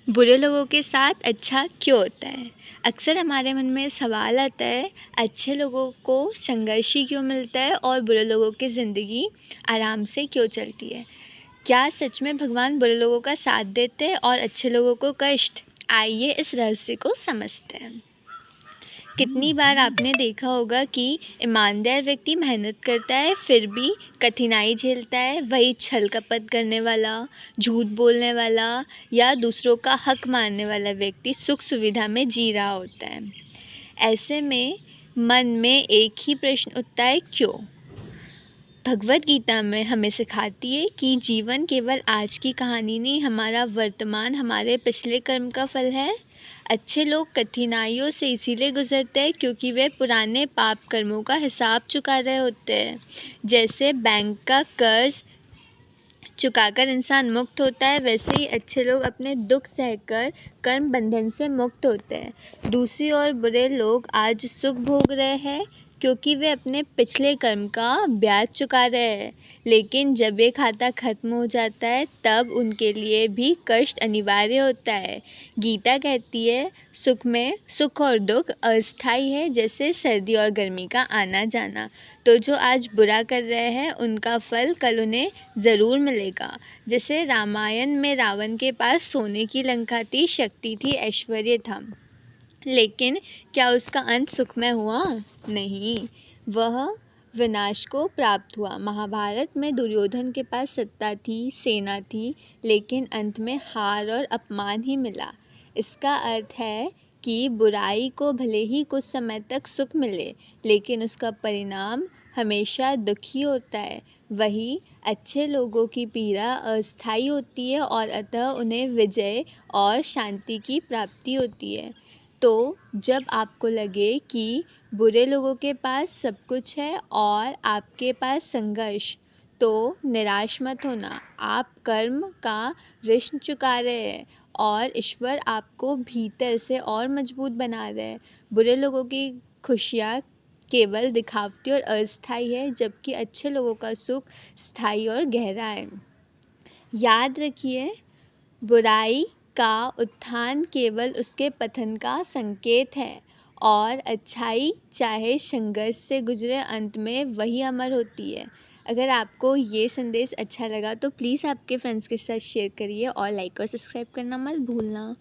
बुरे लोगों के साथ अच्छा क्यों होता है? अक्सर हमारे मन में सवाल आता है, अच्छे लोगों को संघर्ष ही क्यों मिलता है और बुरे लोगों की ज़िंदगी आराम से क्यों चलती है? क्या सच में भगवान बुरे लोगों का साथ देते हैं और अच्छे लोगों को कष्ट? आइए इस रहस्य को समझते हैं। कितनी बार आपने देखा होगा कि ईमानदार व्यक्ति मेहनत करता है फिर भी कठिनाई झेलता है, वही छल कपट करने वाला, झूठ बोलने वाला या दूसरों का हक मारने वाला व्यक्ति सुख सुविधा में जी रहा होता है। ऐसे में मन में एक ही प्रश्न उठता है, क्यों? भगवद गीता में हमें सिखाती है कि जीवन केवल आज की कहानी नहीं, हमारा वर्तमान हमारे पिछले कर्म का फल है। अच्छे लोग कठिनाइयों से इसीलिए गुजरते हैं क्योंकि वे पुराने पाप कर्मों का हिसाब चुका रहे होते हैं। जैसे बैंक का कर्ज चुकाकर इंसान मुक्त होता है, वैसे ही अच्छे लोग अपने दुख सहकर कर्म बंधन से मुक्त होते हैं। दूसरी ओर बुरे लोग आज सुख भोग रहे हैं क्योंकि वे अपने पिछले कर्म का ब्याज चुका रहे हैं, लेकिन जब ये खाता खत्म हो जाता है तब उनके लिए भी कष्ट अनिवार्य होता है। गीता कहती है, सुख और दुख अस्थायी है, जैसे सर्दी और गर्मी का आना जाना। तो जो आज बुरा कर रहे हैं उनका फल कल उन्हें ज़रूर मिलेगा। जैसे रामायण में रावण के पास सोने की लंका थी, शक्ति थी, ऐश्वर्य था, लेकिन क्या उसका अंत सुखमय हुआ? नहीं, वह विनाश को प्राप्त हुआ। महाभारत में दुर्योधन के पास सत्ता थी, सेना थी, लेकिन अंत में हार और अपमान ही मिला। इसका अर्थ है कि बुराई को भले ही कुछ समय तक सुख मिले, लेकिन उसका परिणाम हमेशा दुखी होता है। वही अच्छे लोगों की पीड़ा अस्थायी होती है और अतः उन्हें विजय और शांति की प्राप्ति होती है। तो जब आपको लगे कि बुरे लोगों के पास सब कुछ है और आपके पास संघर्ष, तो निराश मत होना। आप कर्म का ऋण चुका रहे हैं और ईश्वर आपको भीतर से और मजबूत बना रहे हैं। बुरे लोगों की खुशियाँ केवल दिखावटी और अस्थायी है, जबकि अच्छे लोगों का सुख स्थायी और गहरा है। याद रखिए, बुराई का उत्थान केवल उसके पतन का संकेत है और अच्छाई चाहे संघर्ष से गुजरे, अंत में वही अमर होती है। अगर आपको ये संदेश अच्छा लगा तो प्लीज़ आपके फ्रेंड्स के साथ शेयर करिए और लाइक और सब्सक्राइब करना मत भूलना।